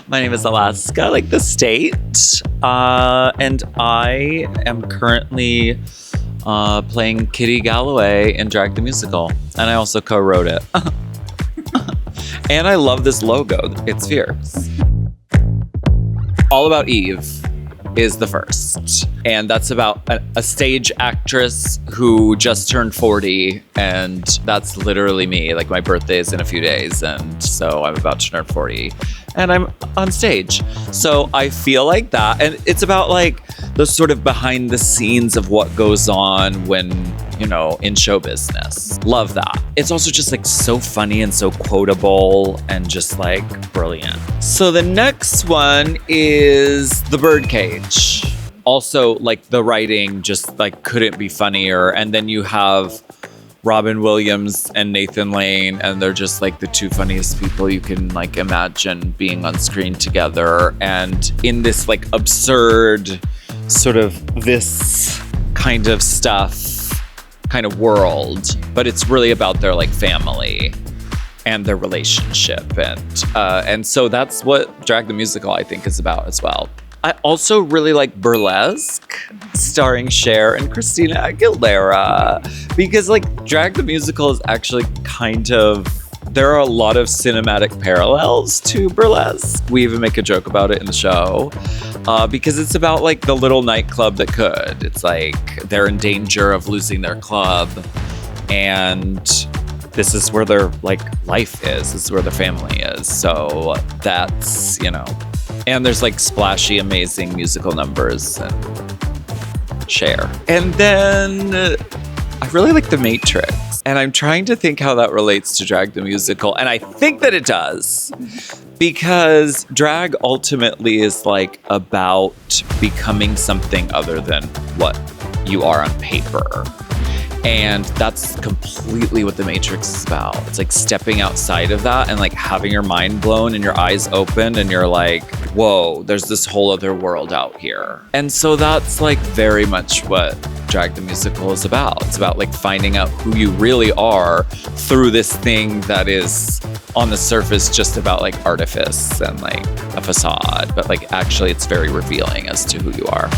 My name is Alaska, like the state. And I am currently playing Kitty Galloway in Drag the Musical. And I also co-wrote it. And I love this logo. It's fierce. All About Eve is the first. And that's about a stage actress who just turned 40. And that's literally me. Like, my birthday is in a few days. And so I'm about to turn 40. And I'm on stage. So I feel like that. And it's about like the sort of behind the scenes of what goes on when, you know, in show business. Love that. It's also just like so funny and so quotable and just like brilliant. So the next one is The Birdcage. Also, like, the writing just like couldn't be funnier. And then you have Robin Williams and Nathan Lane, and they're just like the two funniest people you can like imagine being on screen together. And in this like absurd sort of this kind of stuff kind of world, but it's really about their like family and their relationship. And so that's what Drag the Musical, I think, is about as well. I also really like Burlesque, starring Cher and Christina Aguilera, because like Drag the Musical is actually kind of, there are a lot of cinematic parallels to Burlesque. We even make a joke about it in the show, because it's about like the little nightclub that could. It's like they're in danger of losing their club, and this is where their like life is. This is where their family is. So that's, you know. And there's like splashy, amazing musical numbers and Cher. And then I really like The Matrix. And I'm trying to think how that relates to Drag the Musical. And I think that it does. Because drag ultimately is like about becoming something other than what you are on paper. And that's completely what The Matrix is about. It's like stepping outside of that and like having your mind blown and your eyes opened and you're like, whoa, there's this whole other world out here. And so that's like very much what Drag the Musical is about. It's about like finding out who you really are through this thing that is on the surface just about like artifice and like a facade. But like actually it's very revealing as to who you are.